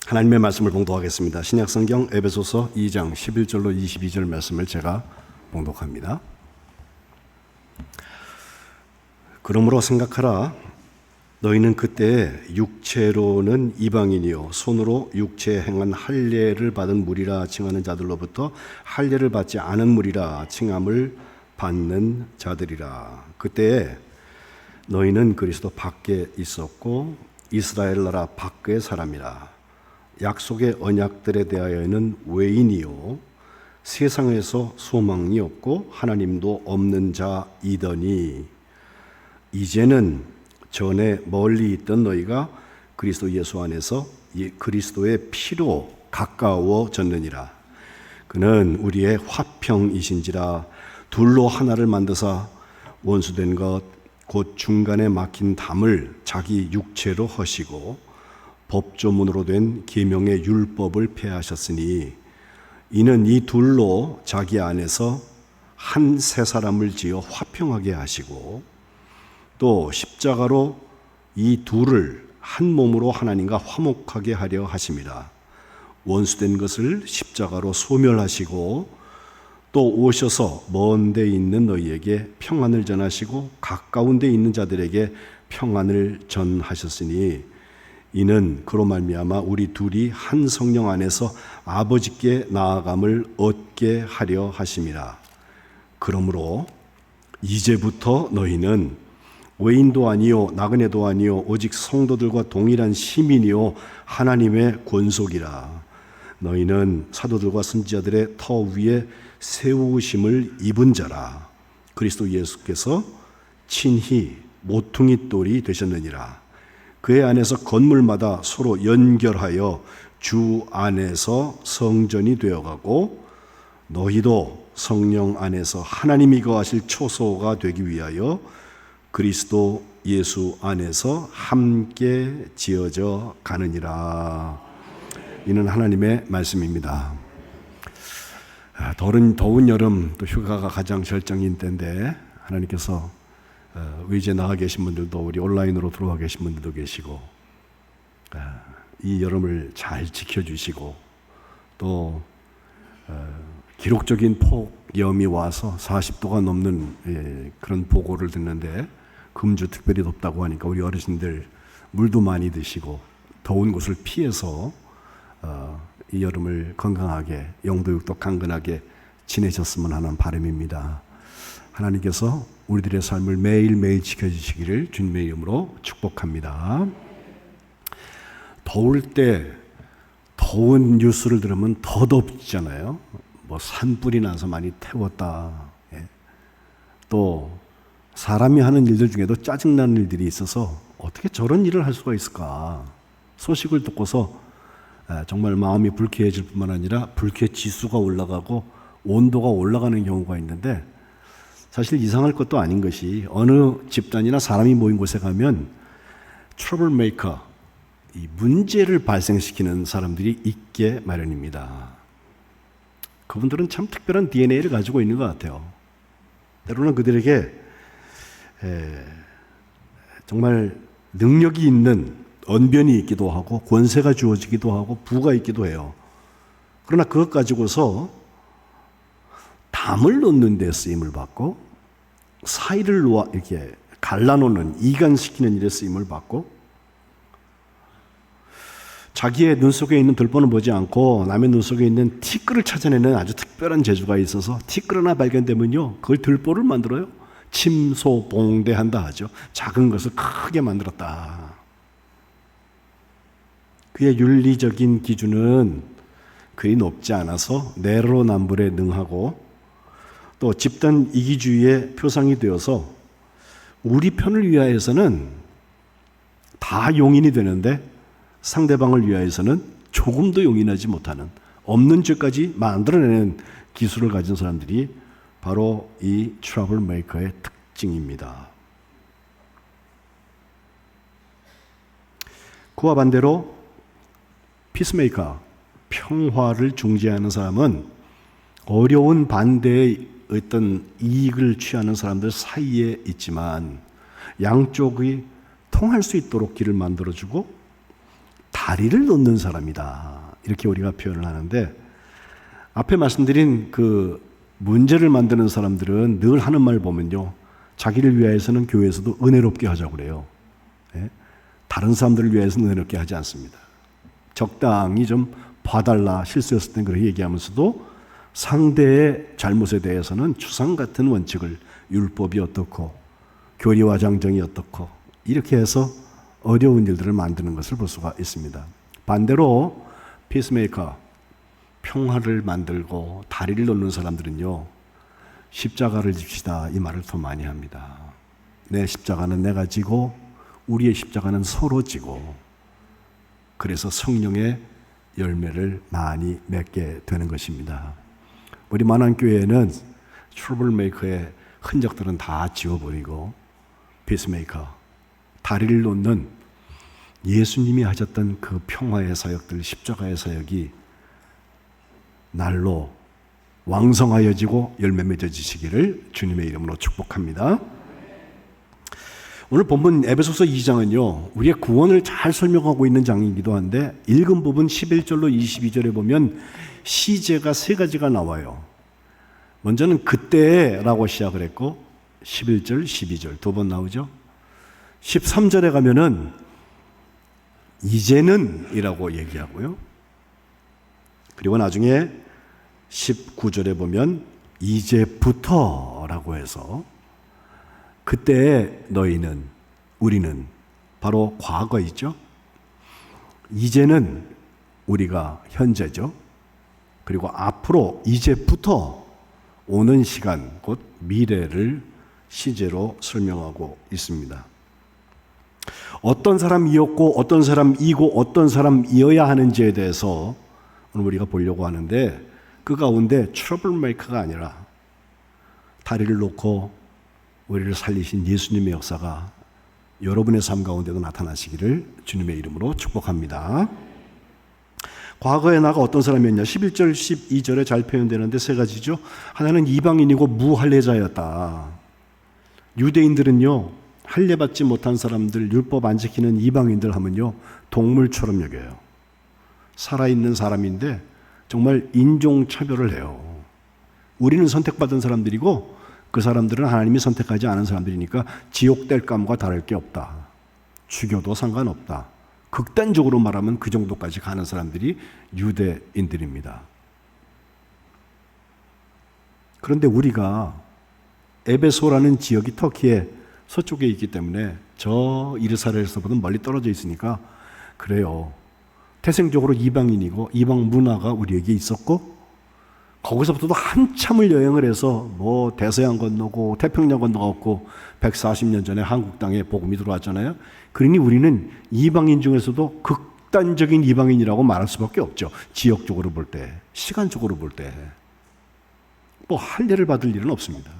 하나님의 말씀을 봉독하겠습니다. 신약성경 에베소서 2장 11절로 22절 말씀을 제가 봉독합니다. 그러므로 생각하라. 너희는 그때 육체로는 이방인이요 손으로 육체에 행한 할례를 받은 무리라 칭하는 자들로부터 할례를 받지 않은 무리라 칭함을 받는 자들이라. 그때에 너희는 그리스도 밖에 있었고 이스라엘 나라 밖의 사람이라. 약속의 언약들에 대하여는 외인이요 세상에서 소망이 없고 하나님도 없는 자이더니 이제는 전에 멀리 있던 너희가 그리스도 예수 안에서 그리스도의 피로 가까워졌느니라. 그는 우리의 화평이신지라. 둘로 하나를 만드사 원수된 것 곧 중간에 막힌 담을 자기 육체로 허시고 법조문으로 된 계명의 율법을 폐하셨으니 이는 이 둘로 자기 안에서 한 새 사람을 지어 화평하게 하시고 또 십자가로 이 둘을 한 몸으로 하나님과 화목하게 하려 하심이라. 원수된 것을 십자가로 소멸하시고 또 오셔서 먼 데 있는 너희에게 평안을 전하시고 가까운 데 있는 자들에게 평안을 전하셨으니 이는 그로 말미암아 우리 둘이 한 성령 안에서 아버지께 나아감을 얻게 하려 하심이라. 그러므로 이제부터 너희는 외인도 아니요 나그네도 아니요 오직 성도들과 동일한 시민이요 하나님의 권속이라. 너희는 사도들과 선지자들의 터 위에 세우심을 입은 자라. 그리스도 예수께서 친히 모퉁이 돌이 되셨느니라. 그의 안에서 건물마다 서로 연결하여 주 안에서 성전이 되어가고 너희도 성령 안에서 하나님이 거하실 초소가 되기 위하여 그리스도 예수 안에서 함께 지어져 가느니라. 이는 하나님의 말씀입니다. 더운 여름 또 휴가가 가장 절정인 때인데 하나님께서 의지에 나가 계신 분들도 우리 온라인으로 들어와 계신 분들도 계시고 이 여름을 잘 지켜주시고 또 기록적인 폭염이 와서 40도가 넘는 그런 보고를 듣는데 금주 특별히 덥다고 하니까 우리 어르신들 물도 많이 드시고 더운 곳을 피해서 이 여름을 건강하게 영도육도 강건하게 지내셨으면 하는 바람입니다. 하나님께서 우리들의 삶을 매일매일 지켜주시기를 주님의 이름으로 축복합니다. 더울 때 더운 뉴스를 들으면 더 덥잖아요. 뭐 산불이 나서 많이 태웠다. 또 사람이 하는 일들 중에도 짜증나는 일들이 있어서 어떻게 저런 일을 할 수가 있을까. 소식을 듣고서 정말 마음이 불쾌해질 뿐만 아니라 불쾌 지수가 올라가고 온도가 올라가는 경우가 있는데 사실 이상할 것도 아닌 것이 어느 집단이나 사람이 모인 곳에 가면 트러블 메이커, 이 문제를 발생시키는 사람들이 있게 마련입니다. 그분들은 참 특별한 DNA를 가지고 있는 것 같아요. 때로는 그들에게 정말 능력이 있는 언변이 있기도 하고 권세가 주어지기도 하고 부가 있기도 해요. 그러나 그것 가지고서 담을 놓는 데 쓰임을 받고 사이를 이렇게 갈라놓는 이간시키는 일에 쓰임을 받고 자기의 눈 속에 있는 들보는 보지 않고 남의 눈 속에 있는 티끌을 찾아내는 아주 특별한 재주가 있어서 티끌 하나 발견되면요 그걸 들보를 만들어요. 침소봉대한다 하죠. 작은 것을 크게 만들었다. 그의 윤리적인 기준은 그리 높지 않아서 내로남불에 능하고 또 집단 이기주의의 표상이 되어서 우리 편을 위하여서는 다 용인이 되는데 상대방을 위하여서는 조금도 용인하지 못하는 없는 죄까지 만들어내는 기술을 가진 사람들이 바로 이 트러블 메이커의 특징입니다. 그와 반대로 피스메이커, 평화를 중재하는 사람은 어려운 반대의 어떤 이익을 취하는 사람들 사이에 있지만 양쪽이 통할 수 있도록 길을 만들어주고 다리를 놓는 사람이다. 이렇게 우리가 표현을 하는데, 앞에 말씀드린 그 문제를 만드는 사람들은 늘 하는 말 보면요, 자기를 위해서는 교회에서도 은혜롭게 하자고 그래요. 예? 다른 사람들을 위해서는 은혜롭게 하지 않습니다. 적당히 좀 봐달라, 실수했을 땐 그렇게 얘기하면서도 상대의 잘못에 대해서는 추상 같은 원칙을, 율법이 어떻고 교리와 장정이 어떻고 이렇게 해서 어려운 일들을 만드는 것을 볼 수가 있습니다. 반대로 피스메이커, 평화를 만들고 다리를 놓는 사람들은요, 십자가를 집시다 이 말을 더 많이 합니다. 내 십자가는 내가 지고 우리의 십자가는 서로 지고, 그래서 성령의 열매를 많이 맺게 되는 것입니다. 우리 만안교회는 트러블메이커의 흔적들은 다 지워버리고 피스메이커, 다리를 놓는 예수님이 하셨던 그 평화의 사역들, 십자가의 사역이 날로 왕성하여지고 열매 맺어지시기를 주님의 이름으로 축복합니다. 오늘 본문 에베소서 2장은요, 우리의 구원을 잘 설명하고 있는 장이기도 한데, 읽은 부분 11절로 22절에 보면 시제가 세 가지가 나와요. 먼저는 그때라고 시작을 했고, 11절, 12절 두 번 나오죠. 13절에 가면은 이제는 이라고 얘기하고요. 그리고 나중에 19절에 보면 이제부터라고 해서, 그때 너희는, 우리는 바로 과거이죠. 이제는 우리가 현재죠. 그리고 앞으로 이제부터 오는 시간, 곧 미래를 시제로 설명하고 있습니다. 어떤 사람이었고 어떤 사람이고 어떤 사람이어야 하는지에 대해서 오늘 우리가 보려고 하는데, 그 가운데 트러블메이커가 아니라 다리를 놓고 우리를 살리신 예수님의 역사가 여러분의 삶 가운데도 나타나시기를 주님의 이름으로 축복합니다. 과거에 나가 어떤 사람이었냐? 11절, 12절에 잘 표현되는데 세 가지죠. 하나는 이방인이고 무할례자였다. 유대인들은요, 할례받지 못한 사람들, 율법 안 지키는 이방인들 하면요, 동물처럼 여겨요. 살아있는 사람인데 정말 인종차별을 해요. 우리는 선택받은 사람들이고 그 사람들은 하나님이 선택하지 않은 사람들이니까 지옥될 감과 다를 게 없다. 죽여도 상관없다. 극단적으로 말하면 그 정도까지 가는 사람들이 유대인들입니다. 그런데 우리가 에베소라는 지역이 터키의 서쪽에 있기 때문에 저 이르사렐에서보다 멀리 떨어져 있으니까 그래요. 태생적으로 이방인이고 이방 문화가 우리에게 있었고, 거기서부터도 한참을 여행을 해서 뭐 대서양 건너고 태평양 건너갔고 140년 전에 한국 땅에 복음이 들어왔잖아요. 그러니 우리는 이방인 중에서도 극단적인 이방인이라고 말할 수밖에 없죠. 지역적으로 볼 때, 시간적으로 볼 때. 뭐 할례를 받을 일은 없습니다.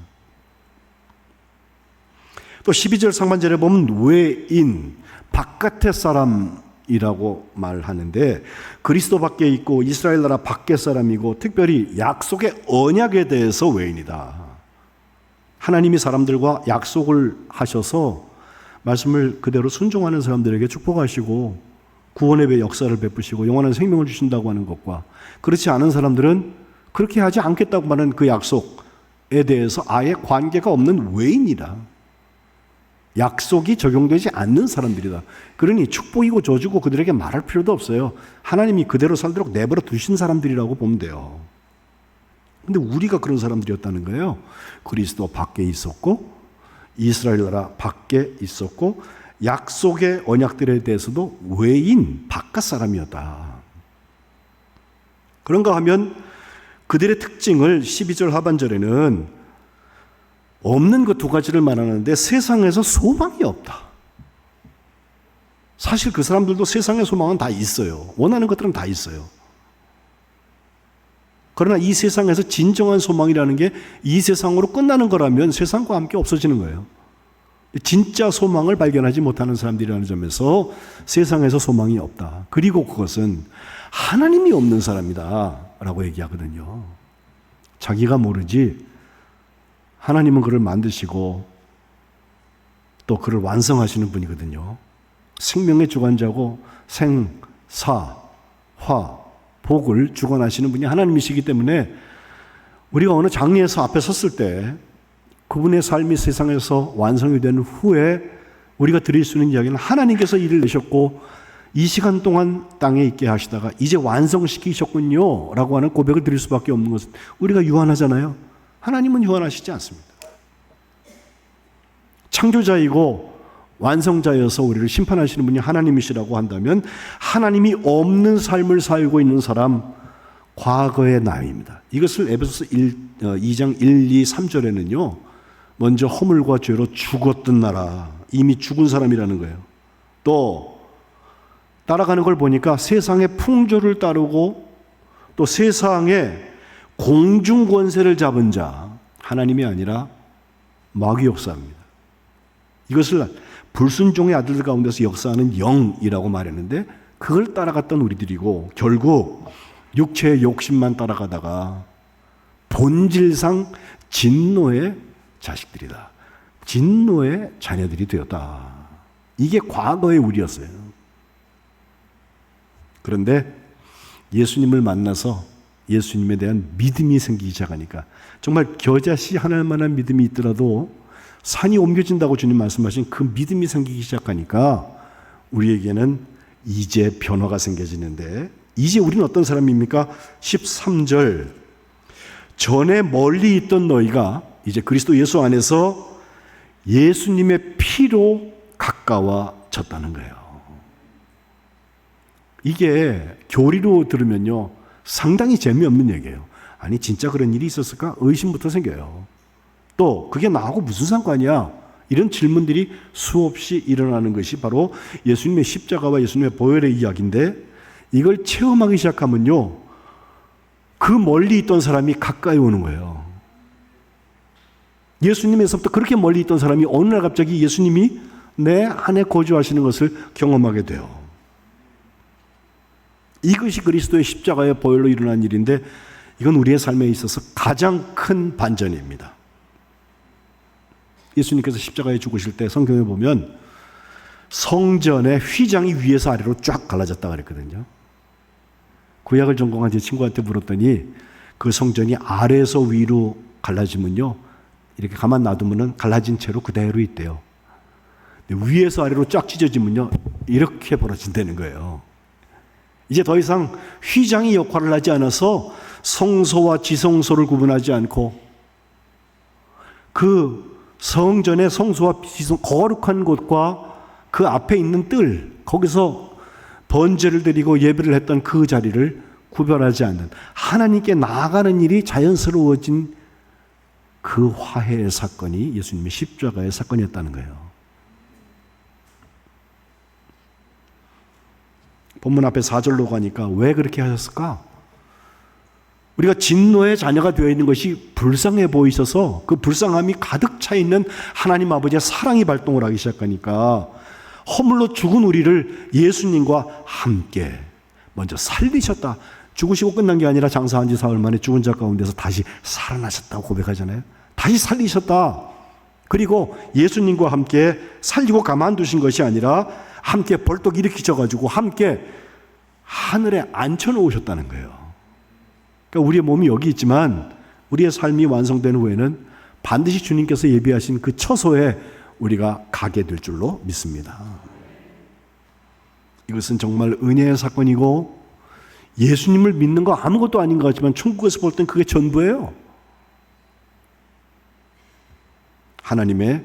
또 12절 상반절에 보면 외인, 바깥의 사람이라고 말하는데, 그리스도 밖에 있고 이스라엘 나라 밖의 사람이고 특별히 약속의 언약에 대해서 외인이다. 하나님이 사람들과 약속을 하셔서 말씀을 그대로 순종하는 사람들에게 축복하시고 구원의 역사를 베푸시고 영원한 생명을 주신다고 하는 것과, 그렇지 않은 사람들은 그렇게 하지 않겠다고 말하는 그 약속에 대해서 아예 관계가 없는 외인이다. 약속이 적용되지 않는 사람들이다. 그러니 축복이고 저주고 그들에게 말할 필요도 없어요. 하나님이 그대로 살도록 내버려 두신 사람들이라고 보면 돼요. 근데 우리가 그런 사람들이었다는 거예요. 그리스도 밖에 있었고 이스라엘 나라 밖에 있었고 약속의 언약들에 대해서도 외인, 바깥 사람이었다. 그런가 하면 그들의 특징을 12절 하반절에는 없는 그 두 가지를 말하는데, 세상에서 소망이 없다. 사실 그 사람들도 세상의 소망은 다 있어요. 원하는 것들은 다 있어요. 그러나 이 세상에서 진정한 소망이라는 게 이 세상으로 끝나는 거라면 세상과 함께 없어지는 거예요. 진짜 소망을 발견하지 못하는 사람들이라는 점에서 세상에서 소망이 없다. 그리고 그것은 하나님이 없는 사람이다 라고 얘기하거든요. 자기가 모르지 하나님은 그를 만드시고 또 그를 완성하시는 분이거든요. 생명의 주관자고 사, 화, 복을 주관하시는 분이 하나님이시기 때문에 우리가 어느 장례에서 앞에 섰을 때 그분의 삶이 세상에서 완성이 된 후에 우리가 드릴 수 있는 이야기는 하나님께서 일을 내셨고 이 시간 동안 땅에 있게 하시다가 이제 완성시키셨군요 라고 하는 고백을 드릴 수밖에 없는 것은 우리가 유한하잖아요. 하나님은 유한하시지 않습니다. 창조자이고 완성자여서 우리를 심판하시는 분이 하나님이시라고 한다면 하나님이 없는 삶을 살고 있는 사람, 과거의 나입니다. 이것을 에베소서 2장 1, 2, 3절에는요. 먼저 허물과 죄로 죽었던 나라, 이미 죽은 사람이라는 거예요. 또 따라가는 걸 보니까 세상의 풍조를 따르고 또 세상의 공중 권세를 잡은 자, 하나님이 아니라 마귀 역사입니다. 이것을 불순종의 아들들 가운데서 역사하는 영이라고 말했는데 그걸 따라갔던 우리들이고 결국 육체의 욕심만 따라가다가 본질상 진노의 자식들이다. 진노의 자녀들이 되었다. 이게 과거의 우리였어요. 그런데 예수님을 만나서 예수님에 대한 믿음이 생기기 시작하니까 정말 겨자씨 하나만한 믿음이 있더라도 산이 옮겨진다고 주님 말씀하신 그 믿음이 생기기 시작하니까 우리에게는 이제 변화가 생겨지는데 이제 우리는 어떤 사람입니까? 13절 전에 멀리 있던 너희가 이제 그리스도 예수 안에서 예수님의 피로 가까워졌다는 거예요. 이게 교리로 들으면요 상당히 재미없는 얘기예요. 아니 진짜 그런 일이 있었을까? 의심부터 생겨요. 또 그게 나하고 무슨 상관이야? 이런 질문들이 수없이 일어나는 것이 바로 예수님의 십자가와 예수님의 보혈의 이야기인데 이걸 체험하기 시작하면요 그 멀리 있던 사람이 가까이 오는 거예요. 예수님에서부터 그렇게 멀리 있던 사람이 어느 날 갑자기 예수님이 내 안에 거주하시는 것을 경험하게 돼요. 이것이 그리스도의 십자가의 보혈로 일어난 일인데 이건 우리의 삶에 있어서 가장 큰 반전입니다. 예수님께서 십자가에 죽으실 때 성경에 보면 성전의 휘장이 위에서 아래로 쫙 갈라졌다고 그랬거든요. 구약을 전공한 제 친구한테 물었더니 그 성전이 아래에서 위로 갈라지면요 이렇게 가만 놔두면 갈라진 채로 그대로 있대요. 위에서 아래로 쫙 찢어지면요 이렇게 벌어진다는 거예요. 이제 더 이상 휘장이 역할을 하지 않아서 성소와 지성소를 구분하지 않고 그 성전의 성소와 지성 거룩한 곳과 그 앞에 있는 뜰 거기서 번제를 드리고 예배를 했던 그 자리를 구별하지 않는 하나님께 나아가는 일이 자연스러워진 그 화해의 사건이 예수님의 십자가의 사건이었다는 거예요. 본문 앞에 4절로 가니까 왜 그렇게 하셨을까? 우리가 진노의 자녀가 되어 있는 것이 불쌍해 보이셔서 그 불쌍함이 가득 차 있는 하나님 아버지의 사랑이 발동을 하기 시작하니까 허물로 죽은 우리를 예수님과 함께 먼저 살리셨다. 죽으시고 끝난 게 아니라 장사한 지 사흘 만에 죽은 자 가운데서 다시 살아나셨다고 고백하잖아요. 다시 살리셨다. 그리고 예수님과 함께 살리고 가만두신 것이 아니라 함께 벌떡 일으키셔가지고 함께 하늘에 앉혀놓으셨다는 거예요. 그러니까 우리의 몸이 여기 있지만 우리의 삶이 완성된 후에는 반드시 주님께서 예비하신 그 처소에 우리가 가게 될 줄로 믿습니다. 이것은 정말 은혜의 사건이고 예수님을 믿는 거 아무것도 아닌 것 같지만 천국에서 볼 땐 그게 전부예요. 하나님의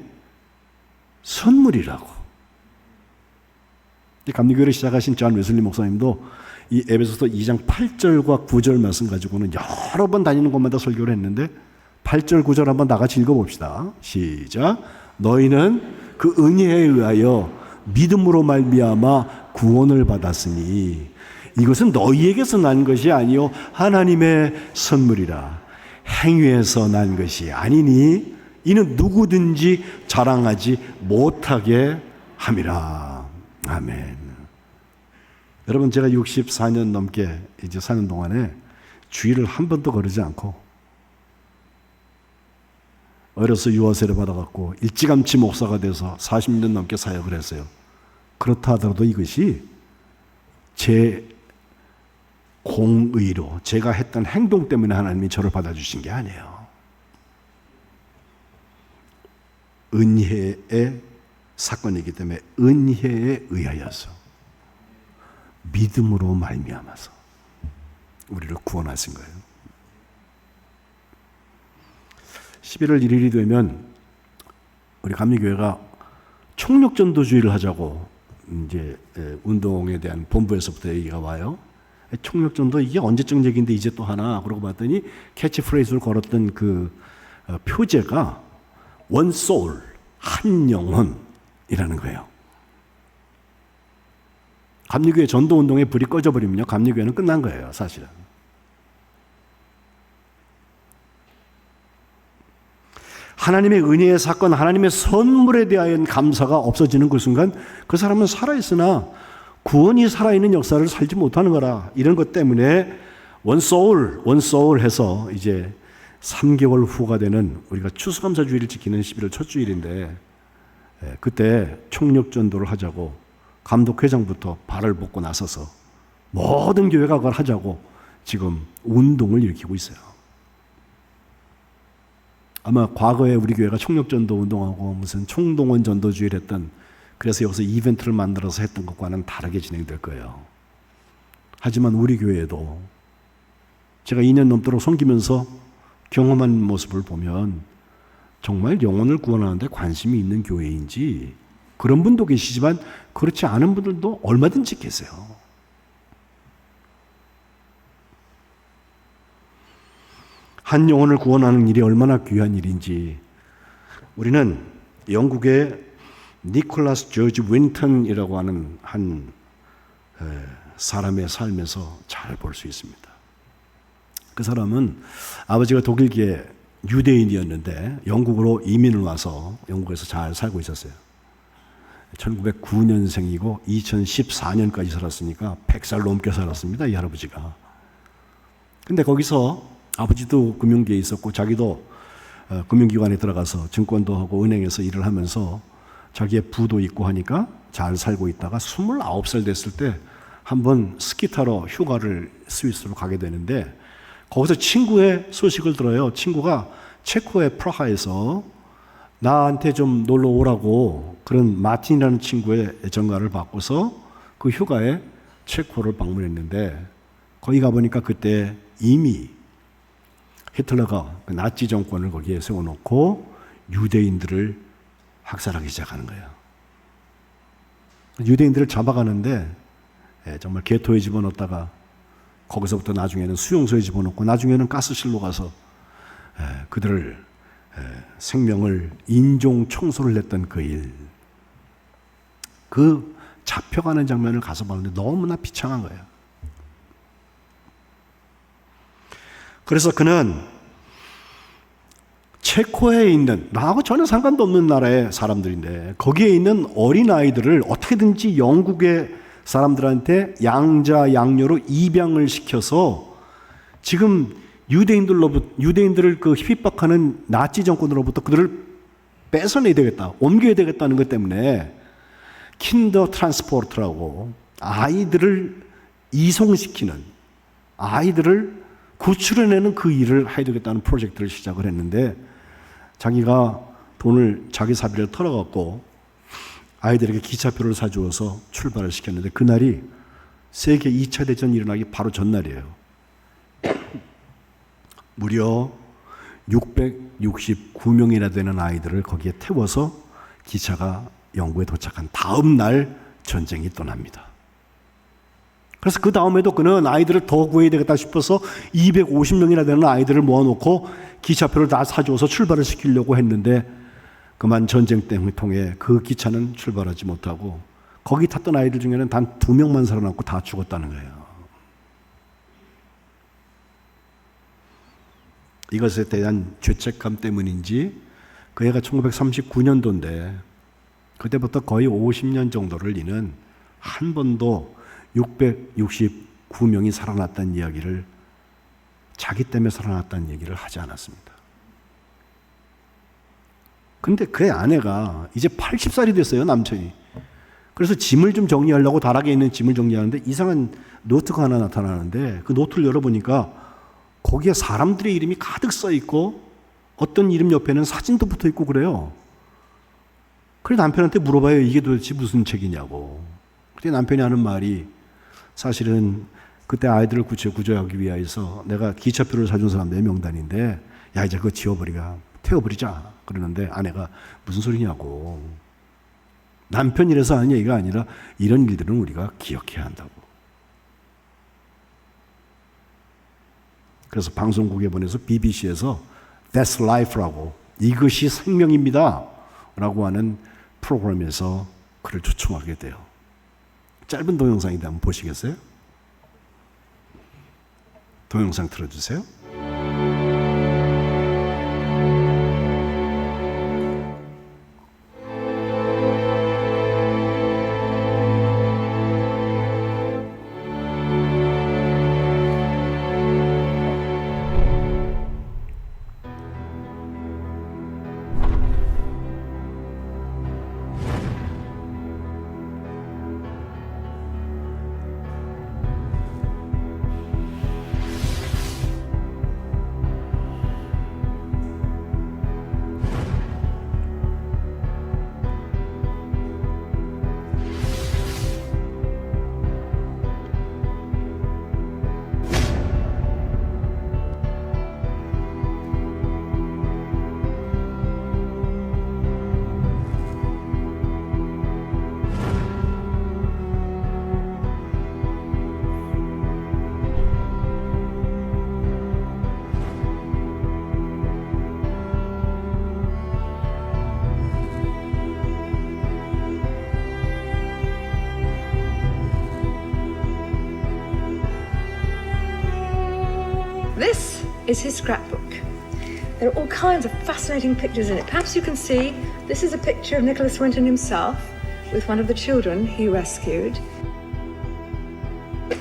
선물이라고. 감리교회를 시작하신 존 웨슬리 목사님도 이 에베소서 2장 8절과 9절 말씀 가지고는 여러 번 다니는 곳마다 설교를 했는데 8절 9절 한번 다 같이 읽어봅시다. 시작. 너희는 그 은혜에 의하여 믿음으로 말미암아 구원을 받았으니 이것은 너희에게서 난 것이 아니요 하나님의 선물이라. 행위에서 난 것이 아니니 이는 누구든지 자랑하지 못하게 함이라. 아멘. 여러분 제가 64년 넘게 이제 사는 동안에 주일을 한 번도 거르지 않고 어려서 유아세를 받아갖고 일찌감치 목사가 돼서 40년 넘게 사역을 했어요. 그렇다 하더라도 이것이 제 공의로 제가 했던 행동 때문에 하나님이 저를 받아주신 게 아니에요. 은혜의 사건이기 때문에 은혜에 의하여서 믿음으로 말미암아서 우리를 구원하신 거예요. 11월 1일이 되면 우리 감리교회가 총력전도주의를 하자고 이제 운동에 대한 본부에서부터 얘기가 와요. 총력전도 이게 언제적 얘기인데 이제 또 하나 그러고 봤더니 캐치프레이즈를 걸었던 그 표제가 원 소울, 한 영혼이라는 거예요. 감리교회 전도운동에 불이 꺼져버리면요, 감리교회는 끝난 거예요, 사실은. 하나님의 은혜의 사건, 하나님의 선물에 대한 감사가 없어지는 그 순간 그 사람은 살아있으나 구원이 살아있는 역사를 살지 못하는 거라. 이런 것 때문에 원 소울 해서 이제 3개월 후가 되는 우리가 추수감사주의를 지키는 11월 첫 주일인데 그때 총력전도를 하자고 감독회장부터 발을 벗고 나서서 모든 교회가 그걸 하자고 지금 운동을 일으키고 있어요. 아마 과거에 우리 교회가 총력전도 운동하고 무슨 총동원 전도주의를 했던, 그래서 여기서 이벤트를 만들어서 했던 것과는 다르게 진행될 거예요. 하지만 우리 교회에도 제가 2년 넘도록 섬기면서 경험한 모습을 보면 정말 영혼을 구원하는 데 관심이 있는 교회인지, 그런 분도 계시지만 그렇지 않은 분들도 얼마든지 계세요. 한 영혼을 구원하는 일이 얼마나 귀한 일인지 우리는 영국의 니콜라스 조지 윈턴이라고 하는 한 사람의 삶에서 잘 볼 수 있습니다. 그 사람은 아버지가 독일계 유대인이었는데 영국으로 이민을 와서 영국에서 잘 살고 있었어요. 1909년생이고 2014년까지 살았으니까 100살 넘게 살았습니다, 이 할아버지가. 근데 거기서 아버지도 금융계에 있었고 자기도 금융기관에 들어가서 증권도 하고 은행에서 일을 하면서 자기의 부도 있고 하니까 잘 살고 있다가 29살 됐을 때 한번 스키 타러 휴가를 스위스로 가게 되는데 거기서 친구의 소식을 들어요. 친구가 체코의 프라하에서 나한테 좀 놀러 오라고 그런 마틴이라는 친구의 전가를 받고서 그 휴가에 체코를 방문했는데 거기 가보니까 그때 이미 히틀러가 그 나치 정권을 거기에 세워놓고 유대인들을 학살하기 시작하는 거예요. 유대인들을 잡아가는데 정말 게토에 집어넣었다가 거기서부터 나중에는 수용소에 집어넣고 나중에는 가스실로 가서 그들을 생명을 인종 청소를 했던 그 일, 그 잡혀가는 장면을 가서 봤는데 너무나 비참한 거예요. 그래서 그는 체코에 있는, 나하고 전혀 상관도 없는 나라의 사람들인데 거기에 있는 어린아이들을 어떻게든지 영국의 사람들한테 양자 양료로 입양을 시켜서 지금 유대인들을 그 핍박하는 나치 정권으로부터 그들을 뺏어내야 되겠다, 옮겨야 되겠다는 것 때문에 킨더 트랜스포트라고 아이들을 이송시키는, 아이들을 구출해내는 그 일을 해야 되겠다는 프로젝트를 시작을 했는데 자기가 돈을 자기 사비를 털어갖고 아이들에게 기차표를 사주어서 출발을 시켰는데 그날이 세계 2차 대전이 일어나기 바로 전날이에요. 무려 669명이나 되는 아이들을 거기에 태워서 기차가 영국에 도착한 다음 날 전쟁이 떠납니다. 그래서 그 다음에도 그는 아이들을 더 구해야 되겠다 싶어서 250명이나 되는 아이들을 모아놓고 기차표를 다 사줘서 출발을 시키려고 했는데 그만 전쟁 때문에 통해 그 기차는 출발하지 못하고 거기 탔던 아이들 중에는 단 2명만 살아남고 다 죽었다는 거예요. 이것에 대한 죄책감 때문인지 그 해가 1939년도인데 그때부터 거의 50년 정도를 이는 한 번도 669명이 살아났다는 이야기를, 자기 때문에 살아났다는 얘기를 하지 않았습니다. 근데 그의 아내가 이제 80살이 됐어요, 남편이. 그래서 짐을 좀 정리하려고 다락에 있는 짐을 정리하는데 이상한 노트가 하나 나타나는데 그 노트를 열어보니까 거기에 사람들의 이름이 가득 써 있고 어떤 이름 옆에는 사진도 붙어 있고 그래요. 그래서 남편한테 물어봐요. 이게 도대체 무슨 책이냐고. 그때 남편이 하는 말이 사실은 그때 아이들을 구조하기 위해서 내가 기차표를 사준 사람들의 명단인데 야 이제 그거 지워버리가 태워버리자 그러는데 아내가 무슨 소리냐고. 남편 이래서 하는 얘기가 아니라 이런 일들은 우리가 기억해야 한다고. 그래서 방송국에 보내서 BBC에서 That's Life라고 이것이 생명입니다 라고 하는 프로그램에서 그를 초청하게 돼요. 짧은 동영상인데 한번 보시겠어요? 동영상 틀어주세요. This is his scrapbook. There are all kinds of fascinating pictures in it. Perhaps you can see this is a picture of Nicholas Winton himself with one of the children he rescued.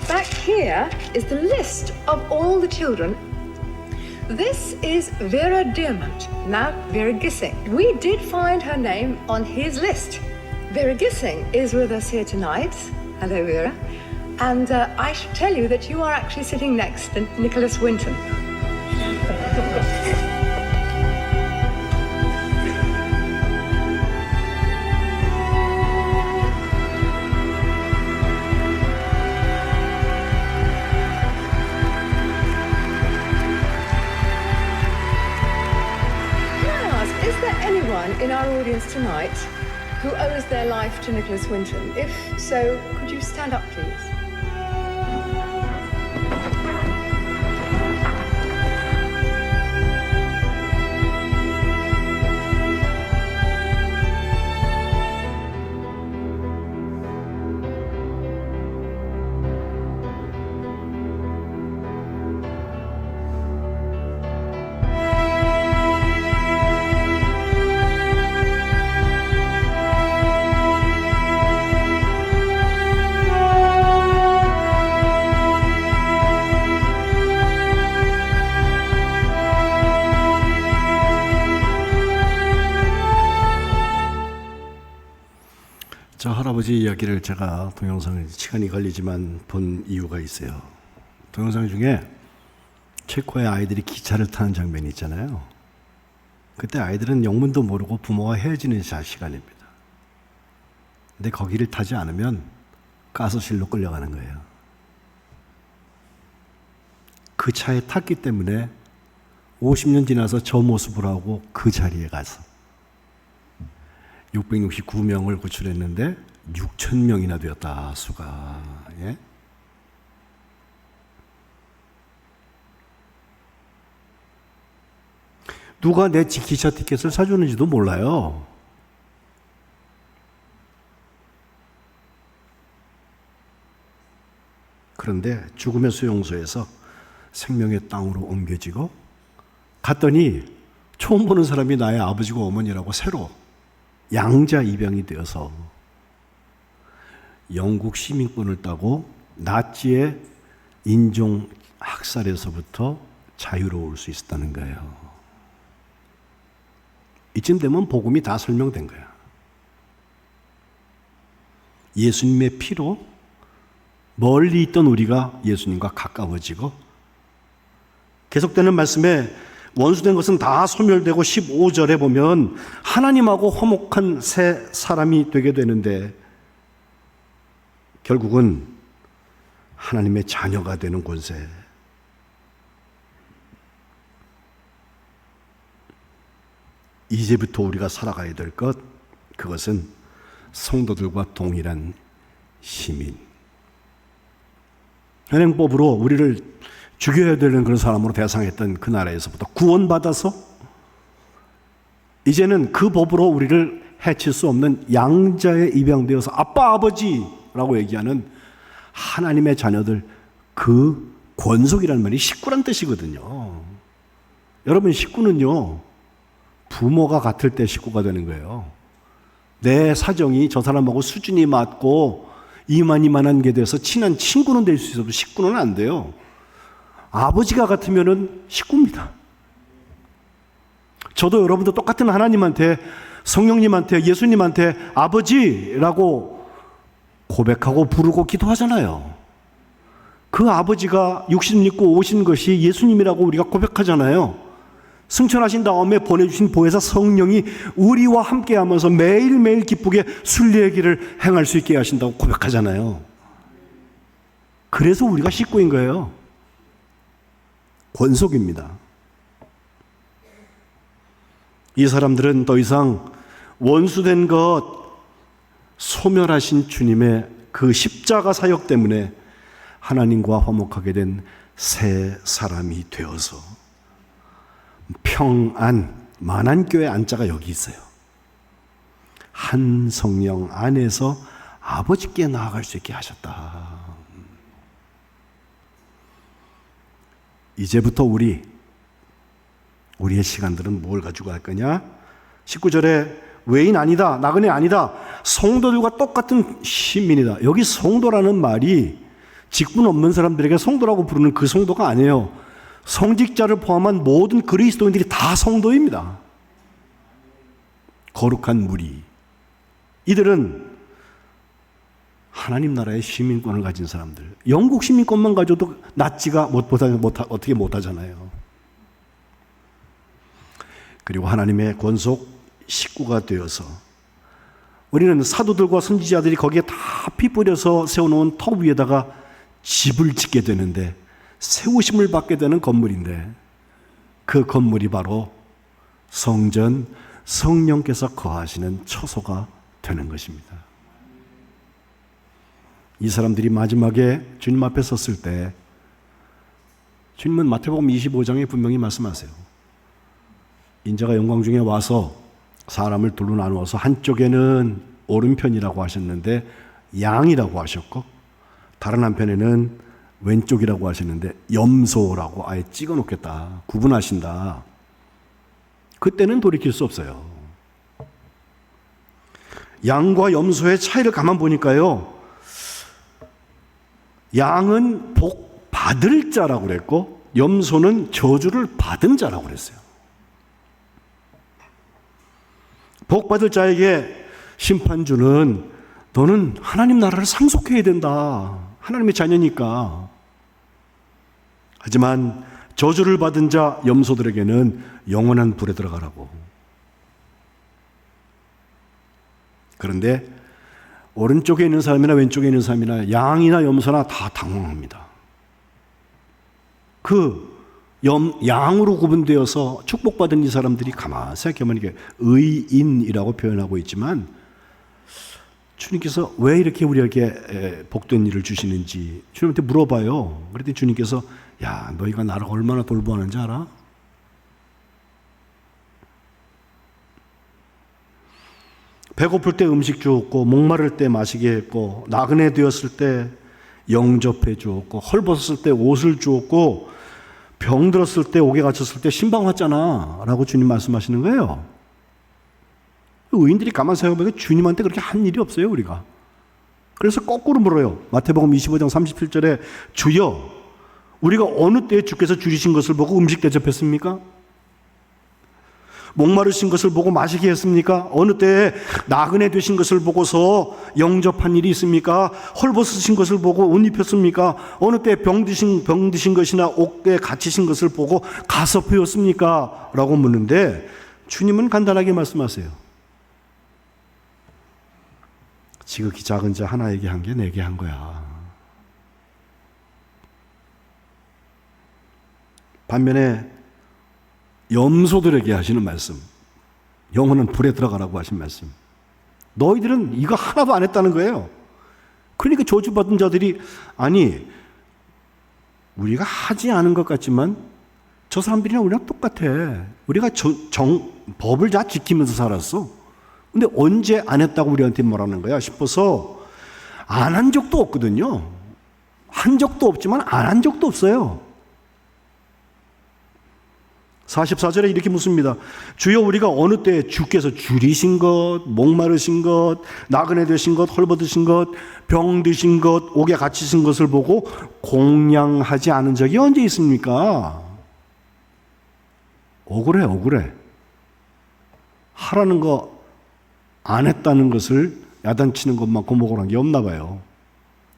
Back here is the list of all the children. This is Vera Diamond, now Vera Gissing. We did find her name on his list. Vera Gissing is with us here tonight. Hello, Vera. And I should tell you that you are actually sitting next to Nicholas Winton. In our audience tonight who owes their life to Nicholas Winton? If so, could you stand up, please? 저 할아버지 이야기를 제가 동영상을 시간이 걸리지만 본 이유가 있어요. 동영상 중에 체코의 아이들이 기차를 타는 장면이 있잖아요. 그때 아이들은 영문도 모르고 부모와 헤어지는 시간입니다. 근데 거기를 타지 않으면 가스실로 끌려가는 거예요. 그 차에 탔기 때문에 50년 지나서 저 모습을 하고 그 자리에 가서 669명을 구출했는데 6,000명이나 되었다, 수가. 예? 누가 내 기차 티켓을 사주는지도 몰라요. 그런데 죽음의 수용소에서 생명의 땅으로 옮겨지고 갔더니 처음 보는 사람이 나의 아버지고 어머니라고 새로 양자 입양이 되어서 영국 시민권을 따고 나치의 인종 학살에서부터 자유로울 수 있었다는 거예요. 이쯤 되면 복음이 다 설명된 거야. 예수님의 피로 멀리 있던 우리가 예수님과 가까워지고, 계속되는 말씀에 원수된 것은 다 소멸되고 15절에 보면 하나님하고 화목한 새 사람이 되게 되는데, 결국은 하나님의 자녀가 되는 권세. 이제부터 우리가 살아가야 될 것, 그것은 성도들과 동일한 시민. 현행법으로 우리를 죽여야 되는 그런 사람으로 대상했던 그 나라에서부터 구원받아서 이제는 그 법으로 우리를 해칠 수 없는 양자에 입양되어서 아빠 아버지라고 얘기하는 하나님의 자녀들, 그 권속이라는 말이 식구란 뜻이거든요. 여러분, 식구는요 부모가 같을 때 식구가 되는 거예요. 내 사정이 저 사람하고 수준이 맞고 이만한 게 돼서 친한 친구는 될 수 있어도 식구는 안 돼요. 아버지가 같으면은 식구입니다. 저도 여러분도 똑같은 하나님한테, 성령님한테, 예수님한테 아버지라고 고백하고 부르고 기도하잖아요. 그 아버지가 육신 입고 오신 것이 예수님이라고 우리가 고백하잖아요. 승천하신 다음에 보내주신 보혜사 성령이 우리와 함께하면서 매일매일 기쁘게 순례의 길을 행할 수 있게 하신다고 고백하잖아요. 그래서 우리가 식구인 거예요. 권속입니다. 이 사람들은 더 이상 원수된 것 소멸하신 주님의 그 십자가 사역 때문에 하나님과 화목하게 된 새 사람이 되어서 평안, 만안교회 안자가 여기 있어요. 한 성령 안에서 아버지께 나아갈 수 있게 하셨다. 이제부터 우리의 시간들은 뭘 가지고 할 거냐? 19절에 외인 아니다, 나그네 아니다, 성도들과 똑같은 시민이다. 여기 성도라는 말이 직분 없는 사람들에게 성도라고 부르는 그 성도가 아니에요. 성직자를 포함한 모든 그리스도인들이 다 성도입니다. 거룩한 무리. 이들은 하나님 나라의 시민권을 가진 사람들. 영국 시민권만 가져도 낫지가 어떻게 못하잖아요. 그리고 하나님의 권속 식구가 되어서 우리는 사도들과 선지자들이 거기에 다 피 뿌려서 세워놓은 터 위에다가 집을 짓게 되는데, 세우심을 받게 되는 건물인데, 그 건물이 바로 성전, 성령께서 거하시는 처소가 되는 것입니다. 이 사람들이 마지막에 주님 앞에 섰을 때 주님은 마태복음 25장에 분명히 말씀하세요. 인자가 영광 중에 와서 사람을 둘로 나누어서 한쪽에는 오른편이라고 하셨는데 양이라고 하셨고, 다른 한편에는 왼쪽이라고 하셨는데 염소라고 아예 찍어놓겠다, 구분하신다. 그때는 돌이킬 수 없어요. 양과 염소의 차이를 가만 보니까요, 양은 복 받을 자라고 그랬고 염소는 저주를 받은 자라고 그랬어요. 복 받을 자에게 심판주는 너는 하나님 나라를 상속해야 된다, 하나님의 자녀니까. 하지만 저주를 받은 자 염소들에게는 영원한 불에 들어가라고. 그런데 오른쪽에 있는 사람이나 왼쪽에 있는 사람이나 양이나 염소나 다 당황합니다. 양으로 구분되어서 축복받은 이 사람들이 가만히 생각해보면 이게 의인이라고 표현하고 있지만, 주님께서 왜 이렇게 우리에게 복된 일을 주시는지 주님한테 물어봐요. 그랬더니 주님께서 야, 너희가 나를 얼마나 돌보았는지 알아? 배고플 때 음식 주었고, 목마를 때 마시게 했고, 나그네 되었을 때 영접해 주었고, 헐벗었을 때 옷을 주었고, 병들었을 때, 옥에 갇혔을 때 신방 왔잖아 라고 주님 말씀하시는 거예요. 의인들이 가만 생각해보면 주님한테 그렇게 한 일이 없어요, 우리가. 그래서 거꾸로 물어요. 마태복음 25장 37절에 주여, 우리가 어느 때에 주께서 줄이신 것을 보고 음식 대접했습니까? 목마르신 것을 보고 마시게 했습니까? 어느 때에 나그네 되신 것을 보고서 영접한 일이 있습니까? 헐벗으신 것을 보고 옷 입혔습니까? 어느 때에 병 드신 것이나 옥에 갇히신 것을 보고 가섭하였습니까? 라고 묻는데 주님은 간단하게 말씀하세요. 지극히 작은 자 하나에게 한 게 내게 한 거야. 반면에 염소들에게 하시는 말씀, 영혼은 불에 들어가라고 하신 말씀, 너희들은 이거 하나도 안 했다는 거예요. 그러니까 저주받은 자들이 아니 우리가 하지 않은 것 같지만 저 사람들이랑 우리랑 똑같아. 우리가 법을 다 지키면서 살았어. 근데 언제 안 했다고 우리한테 뭐라는 거야 싶어서 안 한 적도 없거든요. 한 적도 없지만 안 한 적도 없어요. 44절에 이렇게 묻습니다. 주여 우리가 어느 때 주께서 줄이신 것, 목마르신 것, 나그네 되신 것, 헐벗으신 것, 병 드신 것, 옥에 갇히신 것을 보고 공양하지 않은 적이 언제 있습니까? 억울해. 하라는 거 안 했다는 것을 야단치는 것만큼 억울한 게 없나 봐요.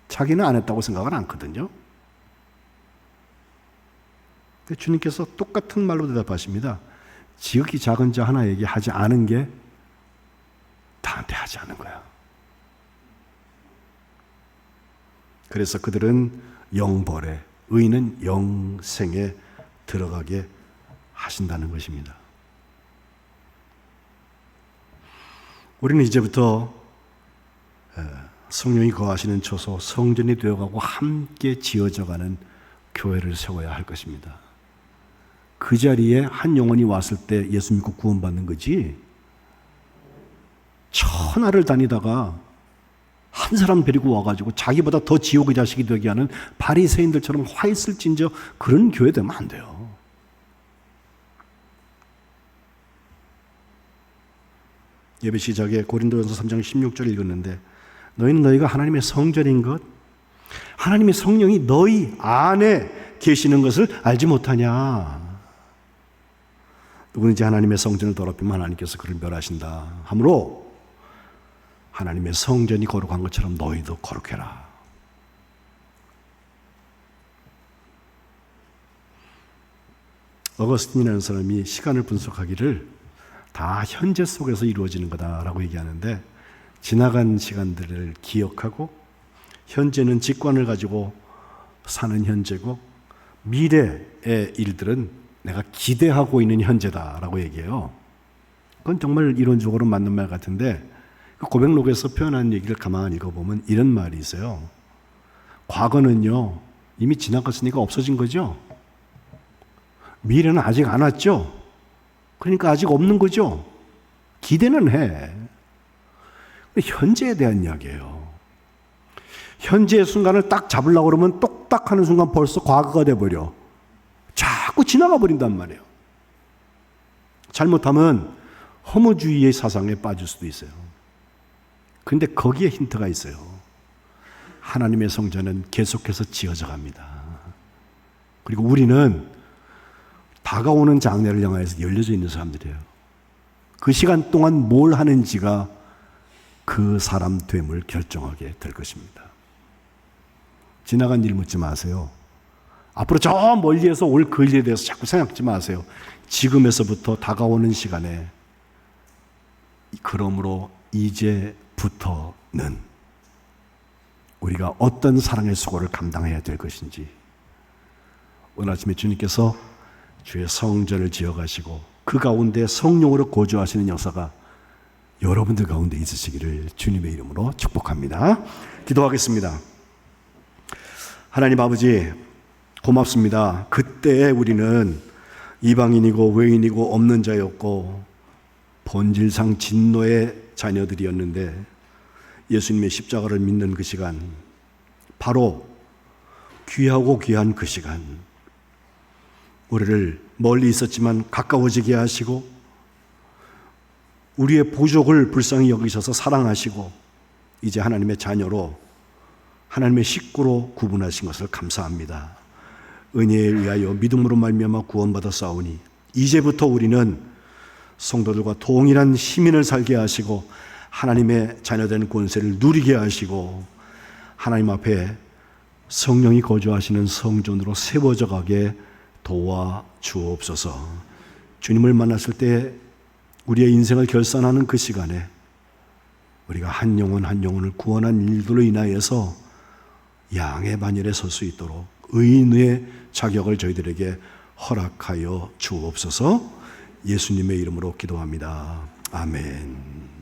자기는 안 했다고 생각을 않거든요. 근데 주님께서 똑같은 말로 대답하십니다. 지극히 작은 자 하나에게 하지 않은 게 나한테 하지 않은 거야. 그래서 그들은 영벌에, 의인은 영생에 들어가게 하신다는 것입니다. 우리는 이제부터 성령이 거하시는 초소, 성전이 되어가고 함께 지어져가는 교회를 세워야 할 것입니다. 그 자리에 한 영혼이 왔을 때 예수 믿고 구원받는 거지, 천하를 다니다가 한 사람 데리고 와가지고 자기보다 더 지옥의 자식이 되게 하는 바리새인들처럼 화 있을진저 그런 교회 되면 안 돼요. 예배 시작에 고린도전서 3장 16절 읽었는데 너희는 너희가 하나님의 성전인 것, 하나님의 성령이 너희 안에 계시는 것을 알지 못하냐. 누구든지 하나님의 성전을 더럽히면 하나님께서 그를 멸하신다 하므로 하나님의 성전이 거룩한 것처럼 너희도 거룩해라. 어거스틴이라는 사람이 시간을 분석하기를 다 현재 속에서 이루어지는 거다라고 얘기하는데, 지나간 시간들을 기억하고 현재는 직관을 가지고 사는 현재고 미래의 일들은 내가 기대하고 있는 현재다라고 얘기해요. 그건 정말 이론적으로 맞는 말 같은데, 그 고백록에서 표현한 얘기를 가만히 읽어보면 이런 말이 있어요. 과거는요 이미 지나갔으니까 없어진 거죠. 미래는 아직 안 왔죠. 그러니까 아직 없는 거죠. 기대는 해. 현재에 대한 이야기예요. 현재의 순간을 딱 잡으려고 그러면 똑딱 하는 순간 벌써 과거가 돼버려. 자꾸 지나가 버린단 말이에요. 잘못하면 허무주의의 사상에 빠질 수도 있어요. 그런데 거기에 힌트가 있어요. 하나님의 성전은 계속해서 지어져 갑니다. 그리고 우리는 다가오는 장래를 향해서 열려져 있는 사람들이에요. 그 시간 동안 뭘 하는지가 그 사람 됨을 결정하게 될 것입니다. 지나간 일 묻지 마세요. 앞으로 저 멀리에서 올 그 일에 대해서 자꾸 생각하지 마세요. 지금에서부터 다가오는 시간에 그러므로 이제부터는 우리가 어떤 사랑의 수고를 감당해야 될 것인지, 오늘 아침에 주님께서 주의 성전을 지어가시고 그 가운데 성령으로 거주하시는 역사가 여러분들 가운데 있으시기를 주님의 이름으로 축복합니다. 기도하겠습니다. 하나님 아버지 고맙습니다. 그때에 우리는 이방인이고 외인이고 없는 자였고 본질상 진노의 자녀들이었는데 예수님의 십자가를 믿는 그 시간, 바로 귀하고 귀한 그 시간, 우리를 멀리 있었지만 가까워지게 하시고 우리의 부족을 불쌍히 여기셔서 사랑하시고 이제 하나님의 자녀로, 하나님의 식구로 구분하신 것을 감사합니다. 은혜에 의하여 믿음으로 말미암아 구원받았사오니 이제부터 우리는 성도들과 동일한 시민을 살게 하시고 하나님의 자녀된 권세를 누리게 하시고 하나님 앞에 성령이 거주하시는 성전으로 세워져 가게 도와주옵소서. 주님을 만났을 때 우리의 인생을 결산하는 그 시간에 우리가 한 영혼 한 영혼을 구원한 일들로 인하여서 양의 반열에 설 수 있도록 의인의 자격을 저희들에게 허락하여 주옵소서. 예수님의 이름으로 기도합니다. 아멘.